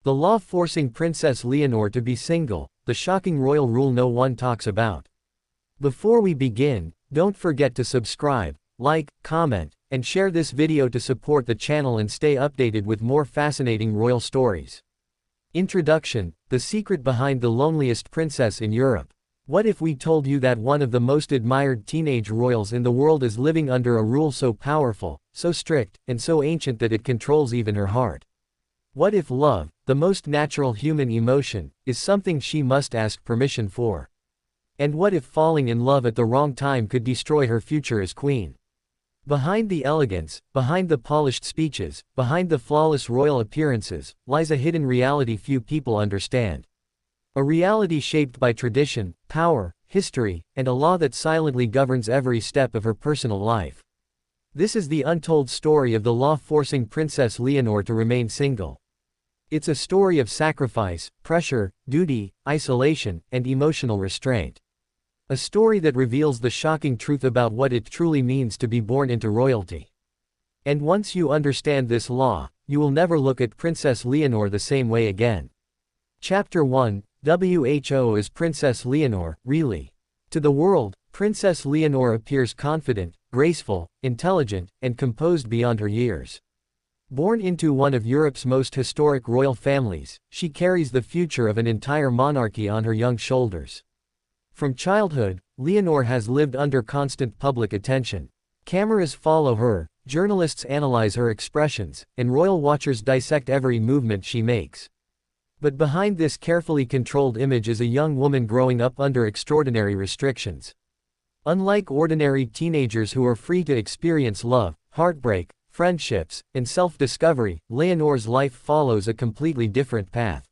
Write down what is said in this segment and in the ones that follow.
The law forcing Princess Leonor to be single, the shocking royal rule no one talks about. Before we begin, don't forget to subscribe, like, comment, and share this video to support the channel and stay updated with more fascinating royal stories. Introduction: the secret behind the loneliest princess in Europe. What if we told you that one of the most admired teenage royals in the world is living under a rule so powerful, so strict, and so ancient that it controls even her heart? What if love, the most natural human emotion, is something she must ask permission for? And what if falling in love at the wrong time could destroy her future as queen? Behind the elegance, behind the polished speeches, behind the flawless royal appearances, lies a hidden reality few people understand. A reality shaped by tradition, power, history, and a law that silently governs every step of her personal life. This is the untold story of the law forcing Princess Leonor to remain single. It's a story of sacrifice, pressure, duty, isolation, and emotional restraint. A story that reveals the shocking truth about what it truly means to be born into royalty. And once you understand this law, you will never look at Princess Leonor the same way again. Chapter 1: WHO is Princess Leonor, really? To the world, Princess Leonor appears confident, graceful, intelligent, and composed beyond her years. Born into one of Europe's most historic royal families, she carries the future of an entire monarchy on her young shoulders. From childhood, Leonor has lived under constant public attention. Cameras follow her, journalists analyze her expressions, and royal watchers dissect every movement she makes. But behind this carefully controlled image is a young woman growing up under extraordinary restrictions. Unlike ordinary teenagers who are free to experience love, heartbreak, friendships, and self-discovery, Leonor's life follows a completely different path.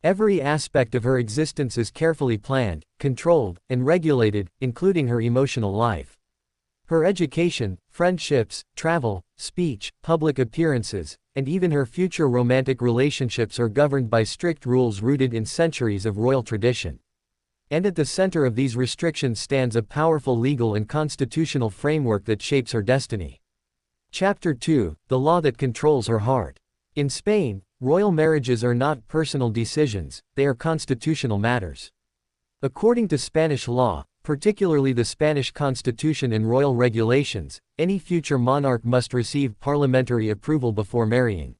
Every aspect of her existence is carefully planned, controlled, and regulated, including her emotional life. Her education, friendships, travel, speech, public appearances, and even her future romantic relationships are governed by strict rules rooted in centuries of royal tradition. And at the center of these restrictions stands a powerful legal and constitutional framework that shapes her destiny. Chapter 2: the law that controls her heart. In Spain, royal marriages are not personal decisions, they are constitutional matters. According to Spanish law, particularly the Spanish Constitution and royal regulations, any future monarch must receive parliamentary approval before marrying.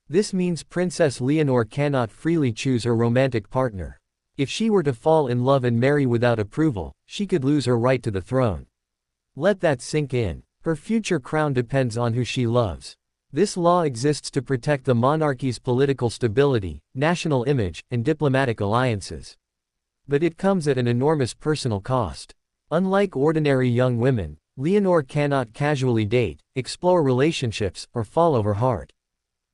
This means Princess Leonor cannot freely choose her romantic partner. If she were to fall in love and marry without approval, she could lose her right to the throne. Let that sink in. Her future crown depends on who she loves. This law exists to protect the monarchy's political stability, national image, and diplomatic alliances. But it comes at an enormous personal cost. Unlike ordinary young women, Leonor cannot casually date, explore relationships, or follow her heart.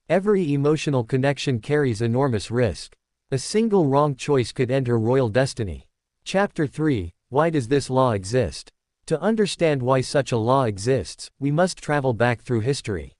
Every emotional connection carries enormous risk. A single wrong choice could end her royal destiny. Chapter 3: why does this law exist? To understand why such a law exists, we must travel back through history.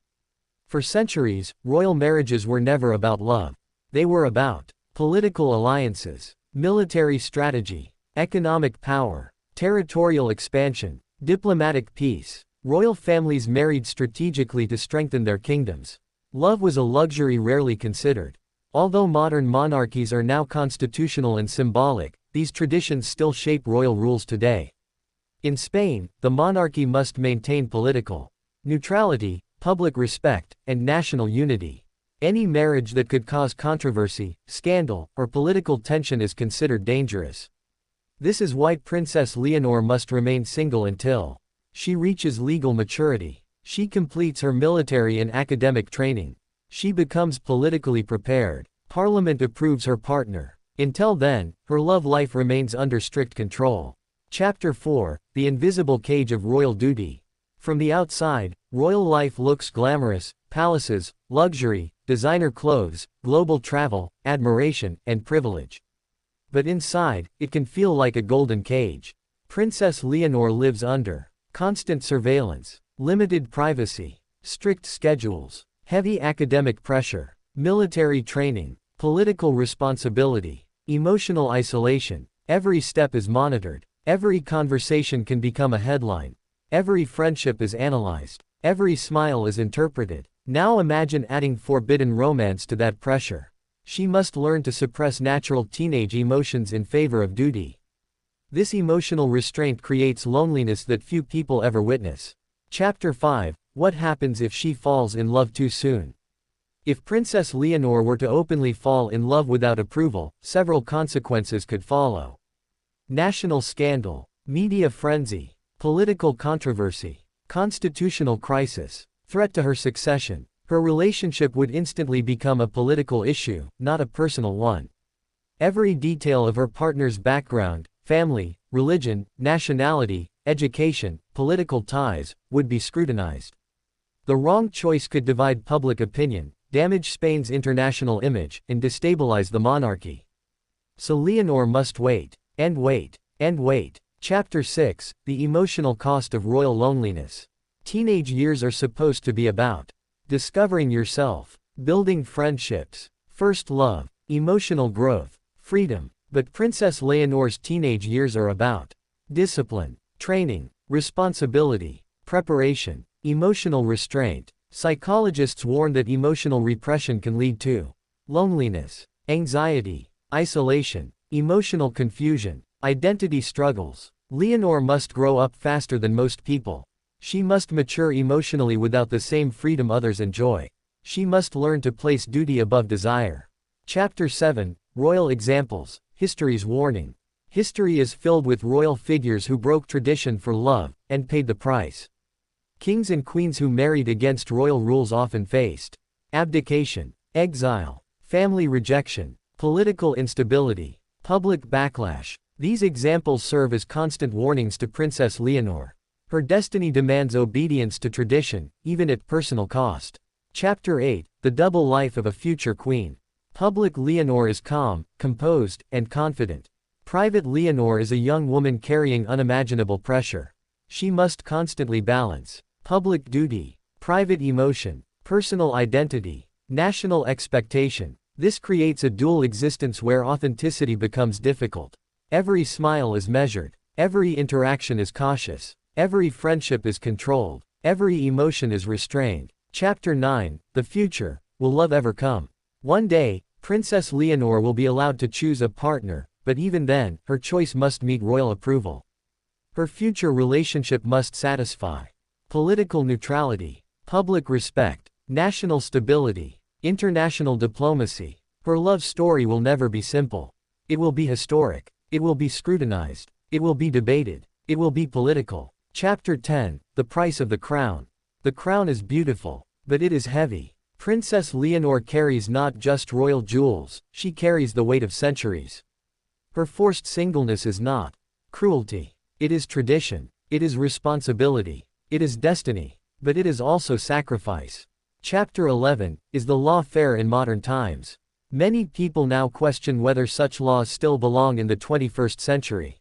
For centuries, royal marriages were never about love. They were about political alliances, military strategy, economic power, territorial expansion, diplomatic peace. Royal families married strategically to strengthen their kingdoms. Love was a luxury rarely considered. Although modern monarchies are now constitutional and symbolic, these traditions still shape royal rules today. In Spain, the monarchy must maintain political neutrality, public respect, and national unity. Any marriage that could cause controversy, scandal, or political tension is considered dangerous. This is why Princess Leonor must remain single until she reaches legal maturity. She completes her military and academic training. She becomes politically prepared. Parliament approves her partner. Until then, her love life remains under strict control. Chapter 4: the invisible cage of royal duty. From the outside, royal life looks glamorous: palaces, luxury, designer clothes, global travel, admiration, and privilege. But inside, it can feel like a golden cage. Princess Leonor lives under constant surveillance, limited privacy, strict schedules, heavy academic pressure, military training, political responsibility, emotional isolation. Every step is monitored. Every conversation can become a headline. Every friendship is analyzed. Every smile is interpreted. Now imagine adding forbidden romance to that pressure. She must learn to suppress natural teenage emotions in favor of duty. This emotional restraint creates loneliness that few people ever witness. Chapter 5. What happens if she falls in love too soon? If Princess Leonor were to openly fall in love without approval, several consequences could follow. National scandal, media frenzy, political controversy, constitutional crisis, threat to her succession. Her relationship would instantly become a political issue, not a personal one. Every detail of her partner's background, family, religion, nationality, education, political ties, would be scrutinized. The wrong choice could divide public opinion, damage Spain's international image, and destabilize the monarchy. So Leonor must wait, and wait, and wait. Chapter 6. The emotional cost of royal loneliness. Teenage years are supposed to be about discovering yourself, building friendships, first love, emotional growth, freedom. But Princess Leonor's teenage years are about discipline, training, responsibility, preparation, emotional restraint. Psychologists warn that emotional repression can lead to loneliness, anxiety, isolation, emotional confusion, identity struggles. Leonor must grow up faster than most people. She must mature emotionally without the same freedom others enjoy. She must learn to place duty above desire. Chapter 7. Royal Examples. History's warning. History is filled with royal figures who broke tradition for love, and paid the price. Kings and queens who married against royal rules often faced abdication, exile, family rejection, political instability, public backlash. These examples serve as constant warnings to Princess Leonor. Her destiny demands obedience to tradition, even at personal cost. Chapter 8. The double life of a future queen. Public Leonor is calm, composed, and confident. Private Leonor is a young woman carrying unimaginable pressure. She must constantly balance public duty, private emotion, personal identity, national expectation. This creates a dual existence where authenticity becomes difficult. Every smile is measured, every interaction is cautious, every friendship is controlled, every emotion is restrained. Chapter 9. The future. Will love ever come? One day, Princess Leonor will be allowed to choose a partner, but even then, her choice must meet royal approval. Her future relationship must satisfy political neutrality, public respect, national stability, international diplomacy. Her love story will never be simple. It will be historic. It will be scrutinized. It will be debated. It will be political. Chapter 10. The price of the crown. The crown is beautiful, but it is heavy. Princess Leonor carries not just royal jewels, she carries the weight of centuries. Her forced singleness is not cruelty. It is tradition. It is responsibility. It is destiny. But it is also sacrifice. Chapter 11. Is the law fair in modern times? Many people now question whether such laws still belong in the 21st century.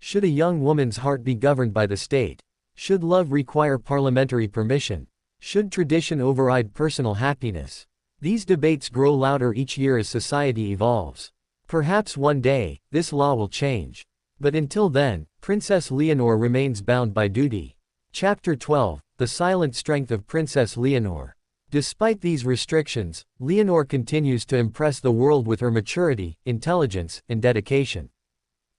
Should a young woman's heart be governed by the state? Should love require parliamentary permission? Should tradition override personal happiness? These debates grow louder each year as society evolves. Perhaps one day, this law will change. But until then, Princess Leonor remains bound by duty. Chapter 12. The silent strength of Princess Leonor. Despite these restrictions, Leonor continues to impress the world with her maturity, intelligence, and dedication.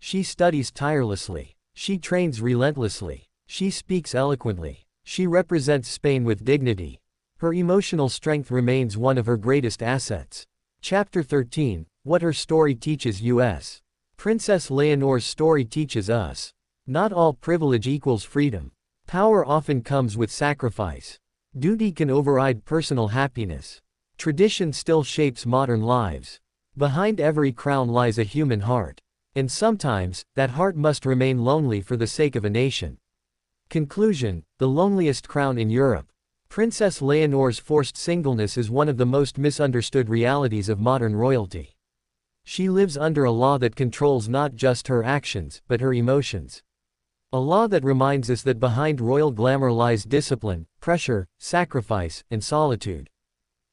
She studies tirelessly. She trains relentlessly. She speaks eloquently. She represents Spain with dignity. Her emotional strength remains one of her greatest assets. Chapter 13. What her story teaches us. Princess Leonor's story teaches us. Not all privilege equals freedom. Power often comes with sacrifice. Duty can override personal happiness. Tradition still shapes modern lives. Behind every crown lies a human heart. And sometimes, that heart must remain lonely for the sake of a nation. Conclusion. The loneliest crown in Europe. Princess Leonor's forced singleness is one of the most misunderstood realities of modern royalty. She lives under a law that controls not just her actions, but her emotions. A law that reminds us that behind royal glamour lies discipline, pressure, sacrifice, and solitude.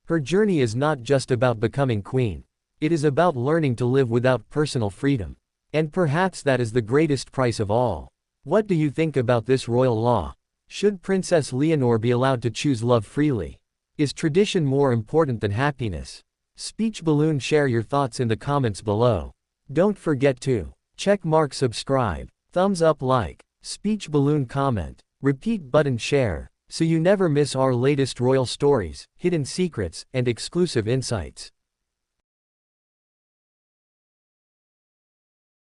Her journey is not just about becoming queen. It is about learning to live without personal freedom. And perhaps that is the greatest price of all. What do you think about this royal law? Should Princess Leonor be allowed to choose love freely? Is tradition more important than happiness? Speech balloon. Share your thoughts in the comments below. Don't forget to check mark subscribe, thumbs up like, speech balloon comment, repeat button share, so you never miss our latest royal stories, hidden secrets, and exclusive insights.